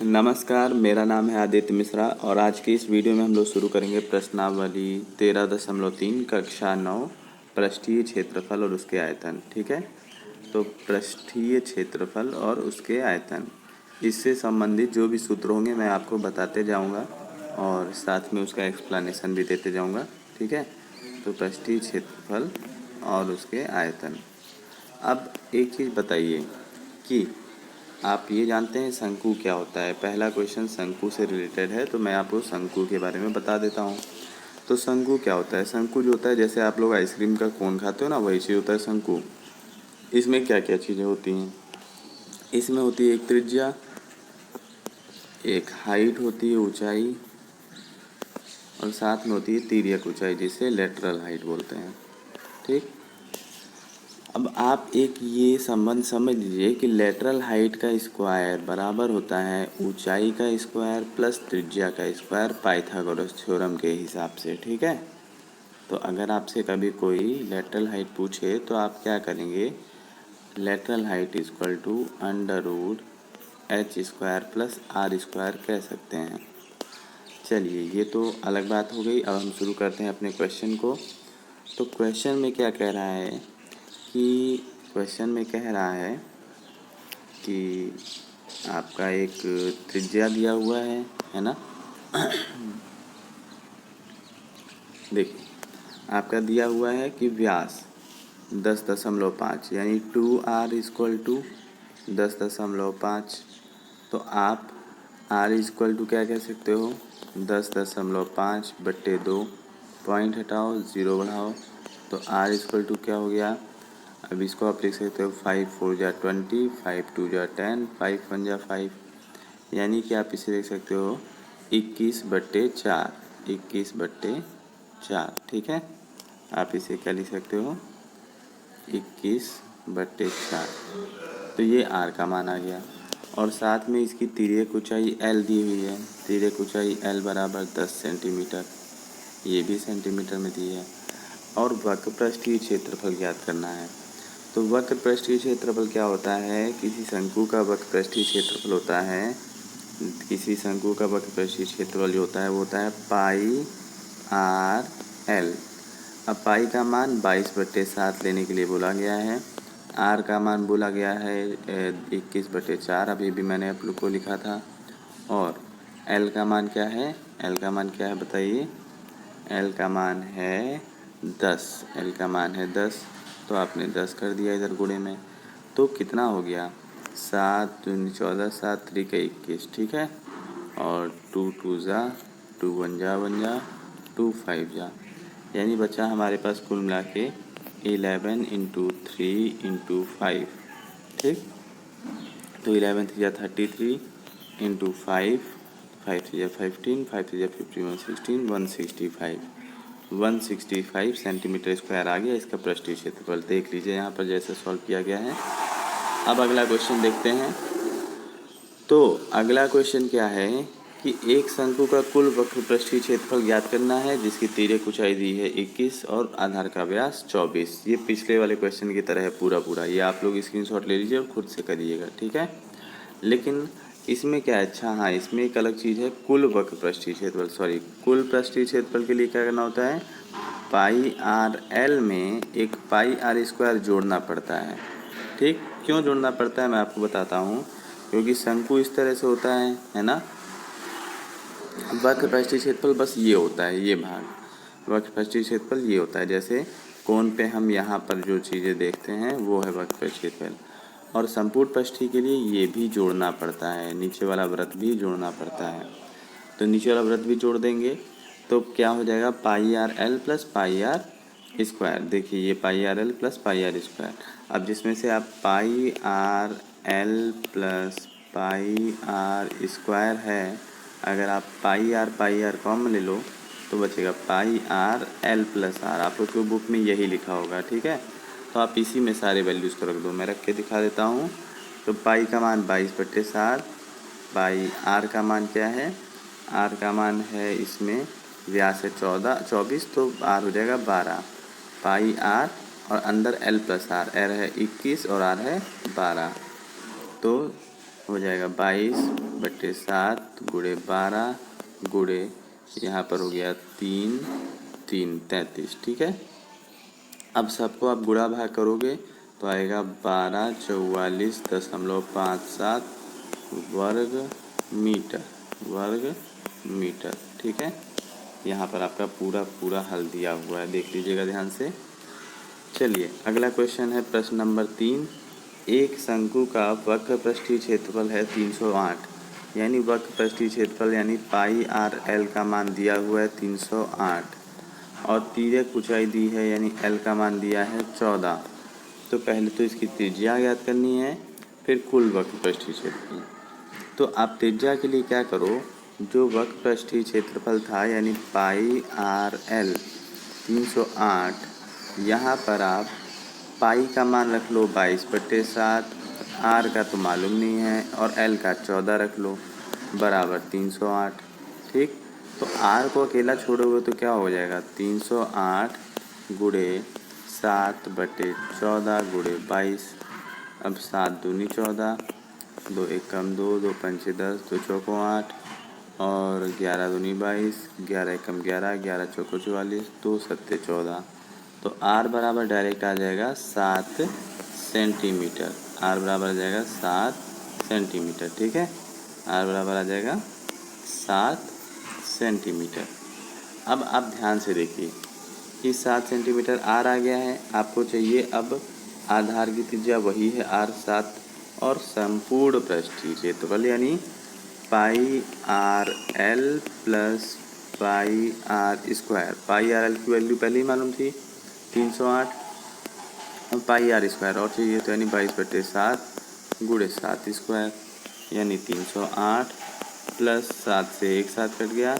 नमस्कार, मेरा नाम है आदित्य मिश्रा और आज की इस वीडियो में हम लोग शुरू करेंगे प्रश्नावली 13.3 कक्षा 9 पृष्ठीय क्षेत्रफल और उसके आयतन। ठीक है, तो पृष्ठीय क्षेत्रफल और उसके आयतन, इससे संबंधित जो भी सूत्र होंगे मैं आपको बताते जाऊंगा और साथ में उसका एक्सप्लेनेशन भी देते जाऊंगा। ठीक है, तो पृष्ठीय क्षेत्रफल और उसके आयतन। अब एक चीज़ बताइए कि आप ये जानते हैं शंकु क्या होता है। पहला क्वेश्चन शंकु से रिलेटेड है, तो मैं आपको शंकु के बारे में बता देता हूँ। तो शंकु क्या होता है? शंकु जो होता है, जैसे आप लोग आइसक्रीम का कोन खाते हो ना, वही चीज़ होता है शंकु। इसमें क्या क्या चीज़ें होती हैं? इसमें होती है एक त्रिज्या, एक हाइट होती है, ऊंचाई, और साथ में होती है तिर्यक ऊंचाई, जिसे लेटरल हाइट बोलते हैं। ठीक, अब आप एक ये संबंध समझ लीजिए कि लेटरल हाइट का स्क्वायर बराबर होता है ऊंचाई का स्क्वायर प्लस त्रिज्या का स्क्वायर, पाइथागोरस थ्योरम के हिसाब से। ठीक है, तो अगर आपसे कभी कोई लेटरल हाइट पूछे तो आप क्या करेंगे? Lateral height equal to under root H square plus R square कह सकते हैं। चलिए, ये तो अलग बात हो गई। अब हम शुरू करते हैं अपने क्वेश्चन को। तो क्वेश्चन में क्या कह रहा है कि आपका एक त्रिज्या दिया हुआ है ना। देखिए, आपका दिया हुआ है कि व्यास 10.5 यानी 2r इक्वल टू 10.5। तो आप r इक्वल टू क्या कह सकते हो? 10.5/2, पॉइंट हटाओ, 0 बढ़ाओ, तो r इक्वल टू क्या हो गया? अब इसको आप लिख सकते हो 5 4 जा 20, 5 2 जा 10, 5 1 जा 5, यानी कि आप इसे लिख सकते हो 21/4, 21/4। ठीक है, आप इसे क्या लिख सकते हो? 21/4। तो ये r का मान आ गया, और साथ में इसकी तिर्यक ऊंचाई l दी हुई है। तिर्यक ऊंचाई l बराबर 10 सेंटीमीटर, ये भी सेंटीमीटर में दी है। और वक्र पृष्ठीय क्षेत्रफल ज्ञात करना है। तो वक्र पृष्ठीय क्षेत्रफल क्या होता है? किसी शंकु का वक्र पृष्ठीय क्षेत्रफल होता है, किसी शंकु का वक्र पृष्ठीय क्षेत्रफल जो होता है वो होता है पाई आर एल। अब पाई का मान 22/7 लेने के लिए बोला गया है, आर का मान बोला गया है 21/4, अभी भी मैंने आप लोग को लिखा था। और एल का मान क्या है? एल का मान क्या है बताइए? एल का मान है 10। एल का मान है 10, तो आपने 10 कर दिया इधर गुणे में, तो कितना हो गया? 7 दूनी 14, 7 3 का 21। ठीक है, और 2 2 जा 2 1 जा 1 जा 2 5 जा, यानी बचा हमारे पास कुल मिला के 11 × 3 × 5। ठीक, तो 11 3 जा 33 × 5, 5 3 जा 15, 5 3 जा 51, 16, 165 सेंटीमीटर स्क्वायर आ गया इसका पृष्ठीय क्षेत्रफल। देख लीजिए यहाँ पर जैसे सॉल्व किया गया है। अब अगला क्वेश्चन देखते हैं। तो अगला क्वेश्चन क्या है कि एक शंकु का कुल वक्र पृष्ठीय क्षेत्रफल ज्ञात करना है, जिसकी तिर्यक ऊंचाई दी है 21 और आधार का व्यास 24। ये पिछले वाले क्वेश्चन की तरह है पूरा। ये आप लोग स्क्रीनशॉट ले लीजिए और खुद से करिएगा। ठीक है, लेकिन इसमें क्या है? अच्छा हाँ, इसमें एक अलग चीज़ है, कुल वक्र पृष्ठीय क्षेत्रफल, कुल पृष्ठीय क्षेत्रफल के लिए क्या करना होता है? पाई आर एल में एक पाई आर स्क्वायर जोड़ना पड़ता है। ठीक, क्यों जोड़ना पड़ता है मैं आपको बताता हूँ। क्योंकि शंकु इस तरह से होता है ना। वक्र पृष्ठीय क्षेत्रफल बस ये होता है, ये भाग वक्र पृष्ठीय क्षेत्रफल ये होता है। जैसे कोण पे हम यहाँ पर जो चीज़ें देखते हैं वो है वक्र पृष्ठीय क्षेत्रफल, और संपूर्ण पृष्ठीय के लिए ये भी जोड़ना पड़ता है, नीचे वाला वृत्त भी जोड़ना पड़ता है। तो नीचे वाला वृत्त भी जोड़ देंगे तो क्या हो जाएगा? Pi R L plus pi R square. देखिए ये pi R L plus pi R square. अब जिसमें से आप pi R L plus pi R square है, अगर आप पाई आर कॉमन ले लो तो बचेगा पाई आर एल प्लस आर। आप लोग को बुक में यही लिखा होगा। ठीक है, तो आप इसी में सारे वैल्यूज़ को रख दो, मैं रख के दिखा देता हूँ। तो पाई का मान 22/7, पाई आर का मान क्या है? आर का मान है, इसमें व्यास है 24, तो आर हो जाएगा 12 पाई आर, और अंदर एल प्लस आर, एल है 21 और आर है 12। तो हो जाएगा 22/7 गुणे 12 गुणे यहाँ पर हो गया 3 3 33। ठीक है, अब सबको आप गुणा भाग करोगे तो आएगा 1244.57 वर्ग मीटर। ठीक है, यहाँ पर आपका पूरा हल दिया हुआ है, देख लीजिएगा ध्यान से। चलिए अगला क्वेश्चन है प्रश्न नंबर 3। एक शंकु का वक्र पृष्ठीय क्षेत्रफल है 308, यानी वक्र पृष्ठीय क्षेत्रफल यानी पाई आर एल का मान दिया हुआ है 308 और तिर्यक ऊंचाई दी है यानी एल का मान दिया है 14। तो पहले तो इसकी त्रिज्या ज्ञात करनी है, फिर कुल वक्र पृष्ठीय क्षेत्रफल। तो आप त्रिज्या के लिए क्या करो, जो वक्र पृष्ठीय क्षेत्रफल था यानी पाई आर एल 308, यहाँ पर आप पाई का मान रख लो 22/7, आर का तो मालूम नहीं है और एल का 14 रख लो बराबर 308। ठीक, तो आर को अकेला छोड़ोगे तो क्या हो जाएगा 308 गुणे 7/14 गुणे 22। अब 7 दूनी 14, 2 एकम 2, 2 पंचे 10, 2 चौको 8 और 11 दूनी 22, 11 एकम 11, 11 चौको 44, 2 सत्ते 14। तो आर बराबर डायरेक्ट आ जाएगा 7 सेंटीमीटर। आर बराबर आ जाएगा 7 सेंटीमीटर। ठीक है, आर बराबर आ जाएगा 7 सेंटीमीटर। अब आप ध्यान से देखिए कि 7 सेंटीमीटर आर आ गया है, आपको चाहिए अब आधार की त्रिज्या वही है R7 और संपूर्ण पृष्ठीय क्षेत्रफल यानी pi R L plus pi R square. Pi R L की वैल्यू पहले ही मालूम थी 308 और पाई आर स्क्वायर और चाहिए तो यानी 22/7 गुणे 7 स्क्वायर यानी 308 प्लस 7 से 1 7 कट गया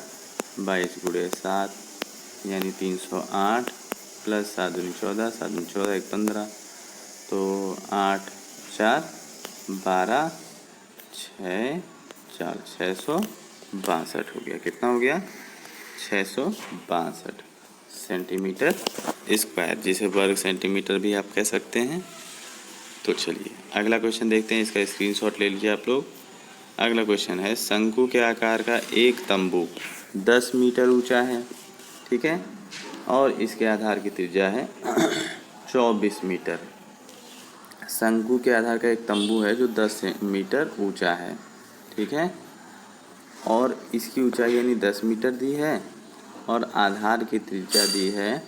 22 गुणे 7 यानी 308 प्लस 7 दूनी 14, 7 दूनी 14 1 15, तो 8 4 12 6 4 662 हो गया। कितना हो गया 662 सेंटीमीटर स्क्वायर, जिसे वर्ग सेंटीमीटर भी आप कह सकते हैं। तो चलिए अगला क्वेश्चन देखते हैं, इसका स्क्रीनशॉट ले लीजिए आप लोग। अगला क्वेश्चन है शंकु के आकार का एक तंबू 10 मीटर ऊंचा है। ठीक है, और इसके आधार की त्रिज्या है 24 मीटर। शंकु के आधार का एक तंबू है जो 10 मीटर ऊंचा है। ठीक है, और इसकी ऊंचाई यानी 10 मीटर दी है और आधार की त्रिज्या दी है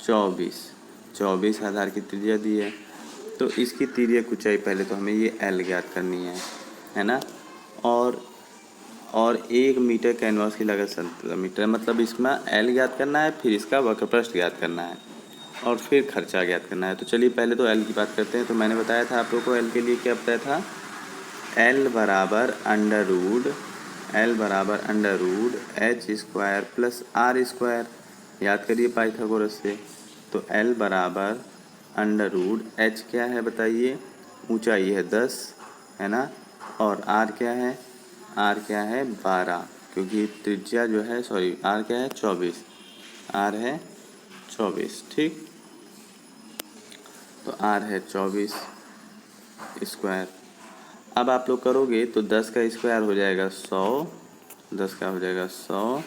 24 आधार की त्रिज्या दी है। तो इसकी तिर्यक ऊंचाई पहले तो हमें ये एल ज्ञात करनी है ना, और 1 मीटर कैनवास की लागत 17 मीटर, मतलब इसमें एल ज्ञात करना है, फिर इसका वक्रपृष्ठ ज्ञात करना है और फिर खर्चा ज्ञात करना है। तो चलिए पहले तो एल की बात करते हैं। तो मैंने बताया था आप लोग को एल के लिए क्या बताया था, एल बराबर under root H square plus R square. याद करिए पाइथागोरस से। तो एल बराबर अंडर रूड एच क्या है बताइए, ऊंचाई है 10 है ना, और आर क्या है 12, क्योंकि त्रिज्या जो है आर क्या है 24। ठीक, तो आर है 24 स्क्वायर। अब आप लोग करोगे तो 10 का स्क्वायर हो जाएगा 100, 10 का हो जाएगा 100,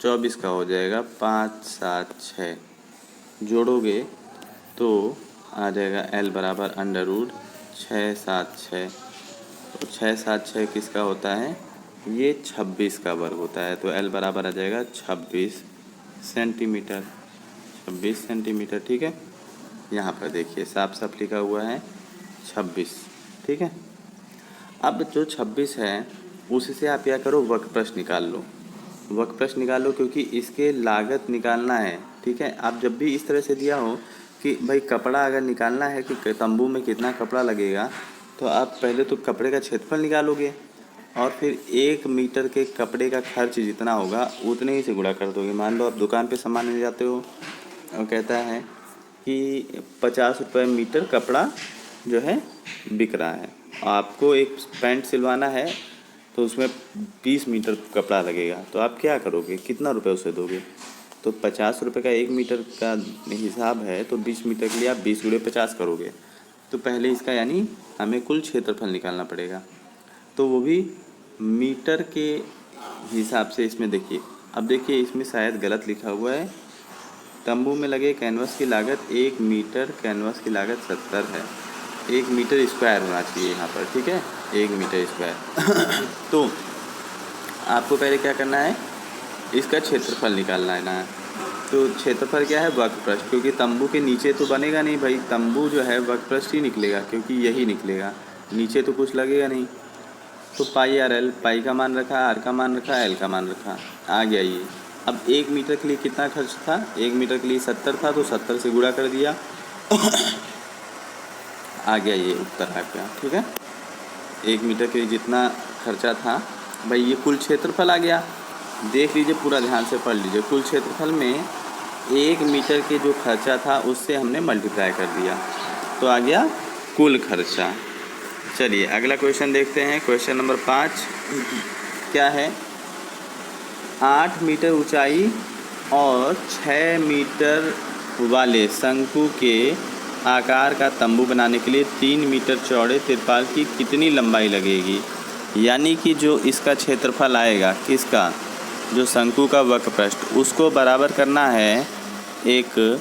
24 का हो जाएगा 5 7 6, जोड़ोगे तो आ जाएगा एल बराबर अंडर रूड 6 7 6। तो 6 7 6 किसका होता है, ये 26 का वर्ग होता है। तो एल बराबर आ जाएगा 26 सेंटीमीटर। ठीक है, यहाँ पर देखिए साफ साफ लिखा हुआ है 26। ठीक है, अब जो 26 है उससे आप क्या करो, वक्रपृष्ठ निकाल लो, क्योंकि इसके लागत निकालना है। ठीक है, आप जब भी इस तरह से दिया हो कि भाई कपड़ा अगर निकालना है कि तंबू में कितना कपड़ा लगेगा, तो आप पहले तो कपड़े का क्षेत्रफल निकालोगे और फिर 1 मीटर के कपड़े का खर्च जितना होगा उतने ही से गुणा कर दोगे। मान लो आप दुकान पे सामान ले जाते हो और कहता है कि 50 रुपये मीटर कपड़ा जो है बिक रहा है, आपको एक पैंट सिलवाना है तो उसमें 20 मीटर कपड़ा लगेगा, तो आप क्या करोगे, कितना रुपए उसे दोगे। तो 50 रुपये का 1 मीटर का हिसाब है, तो 20 मीटर के लिए आप 20 गुणे 50 करोगे। तो पहले इसका यानी हमें कुल क्षेत्रफल निकालना पड़ेगा। तो वो भी मीटर के हिसाब से इसमें देखिए। अब देखिए इसमें शायद गलत लिखा हुआ है, तंबू में लगे कैनवस की लागत 1 मीटर, कैनवस की लागत 70 है। 1 मीटर स्क्वायर होना चाहिए यहाँ पर, ठीक है, 1 मीटर स्क्वायर। तो आपको पहले क्या करना है, इसका क्षेत्रफल निकालना है ना। तो क्षेत्रफल क्या है, वक्रपृष्ठ, क्योंकि तंबू के नीचे तो बनेगा नहीं भाई, तंबू जो है वक्रपृष्ठ ही निकलेगा, क्योंकि यही निकलेगा, नीचे तो कुछ लगेगा नहीं। तो पाई आर एल, पाई का मान रखा, आर का मान रखा, एल का मान रखा, आ गया ये। अब 1 मीटर के लिए कितना खर्च था, 1 मीटर के लिए 70 था, तो 70 से गुणा कर दिया। आ गया ये उत्तर आ गया, ठीक है। 1 मीटर के लिए जितना खर्चा था भाई, ये कुल क्षेत्रफल आ गया। देख लीजिए, पूरा ध्यान से पढ़ लीजिए। कुल क्षेत्रफल में 1 मीटर के जो खर्चा था उससे हमने मल्टीप्लाई कर दिया, तो आ गया कुल खर्चा। चलिए अगला क्वेश्चन देखते हैं। क्वेश्चन नंबर 5 क्या है, 8 मीटर ऊंचाई और 6 मीटर वाले शंकु के आकार का तंबू बनाने के लिए 3 मीटर चौड़े तिरपाल की कितनी लंबाई लगेगी। यानी कि जो इसका क्षेत्रफल आएगा, किसका, जो शंकु का वक्रपृष्ठ, उसको बराबर करना है एक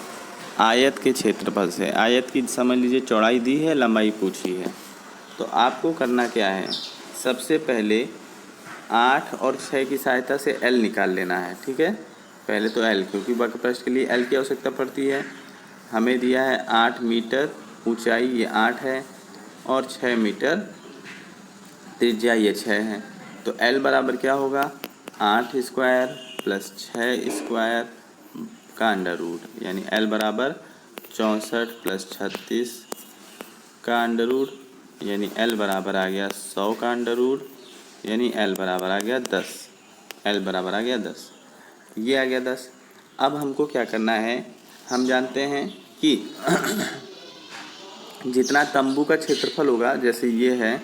आयत के क्षेत्रफल से। आयत की समझ लीजिए चौड़ाई दी है, लंबाई पूछी है। तो आपको करना क्या है, सबसे पहले 8 और 6 की सहायता से L निकाल लेना है, ठीक है। पहले तो L, क्योंकि वक्रपृष्ठ के लिए L की आवश्यकता पड़ती है। हमें दिया है 8 मीटर ऊंचाई, ये 8 है, और 6 मीटर त्रिज्या, ये 6 है। तो L बराबर क्या होगा, 8 स्क्वायर प्लस 6 स्क्वायर का अंडर रूट, यानी L बराबर 64 प्लस 36 का अंडर रूट, यानी L बराबर आ गया 100 का अंडर रूट, यानी L बराबर आ गया 10। L बराबर आ गया 10, ये आ गया 10। अब हमको क्या करना है, हम जानते हैं कि जितना तंबू का क्षेत्रफल होगा, जैसे ये है,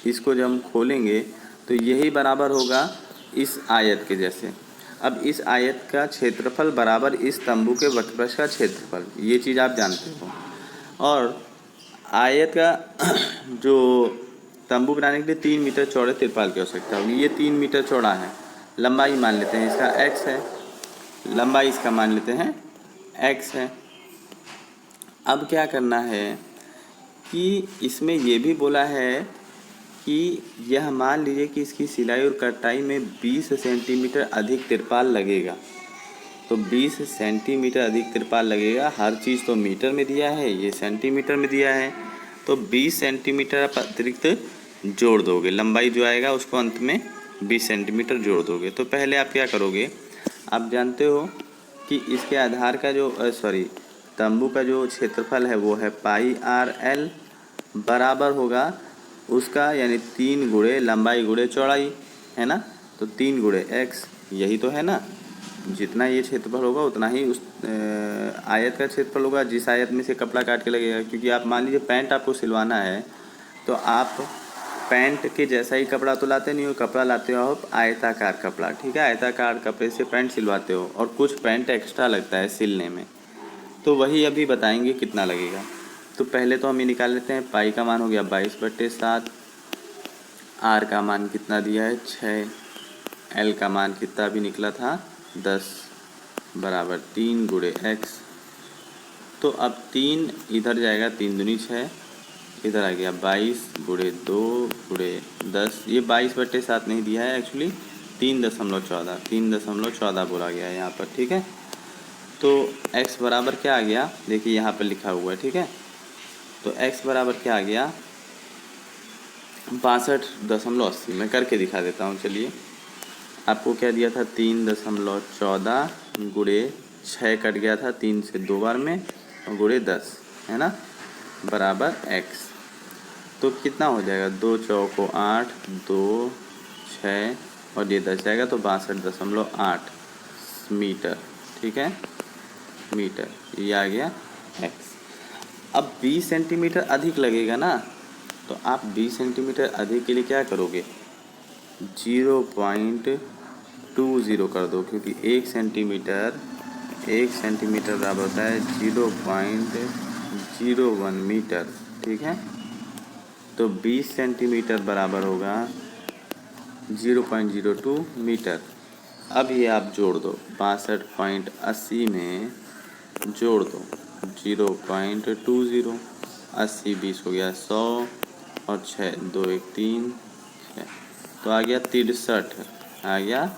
इसको जब हम खोलेंगे तो यही बराबर होगा इस आयत के जैसे। अब इस आयत का क्षेत्रफल बराबर इस तंबू के वक्रपृष्ठ का क्षेत्रफल, ये चीज़ आप जानते हो। और आयत का जो तंबू बनाने के लिए 3 मीटर चौड़े तिरपाल की आवश्यकता होगी। ये 3 मीटर चौड़ा है, लंबाई मान लेते हैं इसका x है, लंबाई इसका मान लेते हैं x है। अब क्या करना है कि इसमें ये भी बोला है कि यह मान लीजिए कि इसकी सिलाई और कटाई में 20 सेंटीमीटर अधिक तिरपाल लगेगा। तो 20 सेंटीमीटर अधिक तिरपाल लगेगा, हर चीज़ तो मीटर में दिया है, ये सेंटीमीटर में दिया है। तो 20 सेंटीमीटर आप अतिरिक्त जोड़ दोगे, लंबाई जो आएगा उसको अंत में 20 सेंटीमीटर जोड़ दोगे। तो पहले आप क्या करोगे, आप जानते हो कि इसके आधार का जो तंबू का जो क्षेत्रफल है वो है पाई आर एल, बराबर होगा उसका, यानी 3 गुणे लंबाई गुणे चौड़ाई, है ना। तो 3 गुणे x, यही तो है ना। जितना ये क्षेत्रफल होगा उतना ही उस आयत का क्षेत्रफल होगा, जिस आयत में से कपड़ा काट के लगेगा। क्योंकि आप मान लीजिए पैंट आपको सिलवाना है, तो आप पैंट के जैसा ही कपड़ा तो लाते नहीं हो, कपड़ा लाते हो आप आयताकार कपड़ा, ठीक है। आयताकार कपड़े से पैंट सिलवाते हो, और कुछ पैंट एक्स्ट्रा लगता है सिलने में, तो वही अभी बताएंगे कितना लगेगा। तो पहले तो हम ये निकाल लेते हैं, पाई का मान हो गया 22/7, आर का मान कितना दिया है 6, एल का मान कितना भी निकला था 10, बराबर 3 गुणे x। तो अब 3 इधर जाएगा, 3 दूनी 6, इधर आ गया 22 गुणे 2 गुणे 10। ये 22/7 नहीं दिया है एक्चुअली, 3.14 बोला गया है यहाँ पर, ठीक है। तो x बराबर क्या आ गया, देखिए यहाँ पर लिखा हुआ है, ठीक है। तो x बराबर क्या आ गया 62.80। मैं करके दिखा देता हूँ, चलिए। आपको क्या दिया था 3.14 गुणे 6 कट गया था 3 से 2 बार में, और गुणे 10, है ना, बराबर x। तो कितना हो जाएगा, 2 चौको 8, 2 6 और ये 10 जाएगा, तो 62.8 मीटर, ठीक है, मीटर, ये आ गया x। अब 20 सेंटीमीटर अधिक लगेगा ना, तो आप 20 सेंटीमीटर अधिक के लिए क्या करोगे, 0.20 कर दो, क्योंकि 1 सेंटीमीटर बराबर होता है 0.01 मीटर, ठीक है। तो 20 सेंटीमीटर बराबर होगा 0.02 मीटर। अब ये आप जोड़ दो, 62.80 में जोड़ दो 0.20, 80 20 हो गया 100 और 6 2 1 3 6, तो आ गया 63, आ गया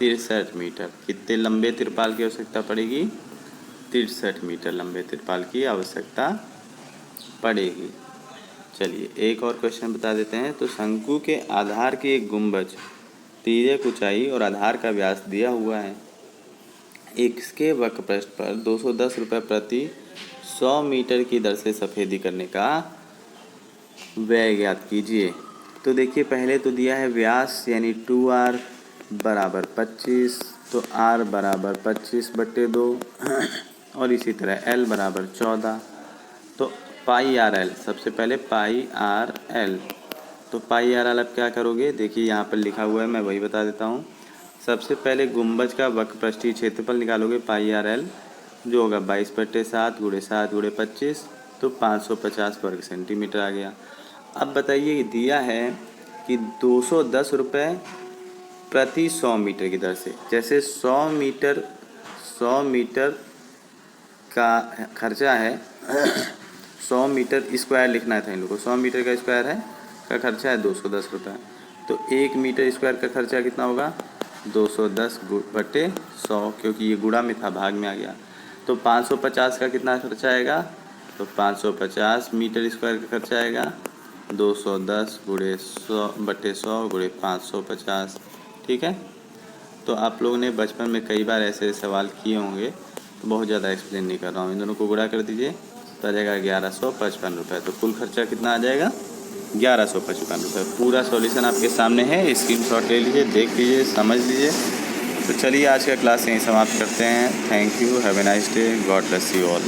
63 मीटर। कितने लंबे तिरपाल की आवश्यकता पड़ेगी? 63 मीटर लंबे तिरपाल की आवश्यकता पड़ेगी। चलिए एक और क्वेश्चन बता देते हैं। तो शंकु के आधार की एक गुंबज, तिर्यक ऊंचाई और आधार का व्यास दिया हुआ है। इसके वक्रपृष्ठ पर 210 रुपये प्रति 100 मीटर की दर से सफेदी करने का व्यय ज्ञात कीजिए। तो देखिए पहले तो दिया है व्यास यानी 2r बराबर 25, तो r बराबर 25/2 और इसी तरह l बराबर 14। तो पाई आर एल, सबसे पहले पाई आर एल, तो पाई आर एल अब क्या करोगे? देखिए यहाँ पर लिखा हुआ है, मैं वही बता देता हूँ। सबसे पहले गुंबज का वक्रपृष्ठीय क्षेत्रफल निकालोगे, पाई आर एल जो होगा 22/7 × 7 × 25, तो 550 वर्ग सेंटीमीटर आ गया। अब बताइए दिया है कि 210 रुपये प्रति 100 मीटर की दर से, जैसे 100 मीटर का खर्चा है 100 मीटर स्क्वायर लिखना था इन लोगों को। 100 मीटर का स्क्वायर है का खर्चा है 210 रुपये, तो 1 मीटर स्क्वायर का खर्चा कितना होगा? 210/100, क्योंकि ये गुणा में था भाग में आ गया। तो 550 का कितना खर्चा आएगा? तो 550 मीटर स्क्वायर का खर्चा आएगा 210 × 100/100 × 550। ठीक है, तो आप लोगों ने बचपन में कई बार ऐसे सवाल किए होंगे, तो बहुत ज़्यादा एक्सप्लेन नहीं कर रहा हूँ। इन दोनों को गुणा कर दीजिए तो आ जाएगा 1155 रुपये। तो कुल खर्चा कितना आ जाएगा? 1155 रुपये। पूरा सॉल्यूशन आपके सामने है, स्क्रीनशॉट ले लीजिए, देख लीजिए, समझ लीजिए। तो चलिए आज का क्लास यहीं समाप्त करते हैं। Thank you, have a nice day, God bless you all.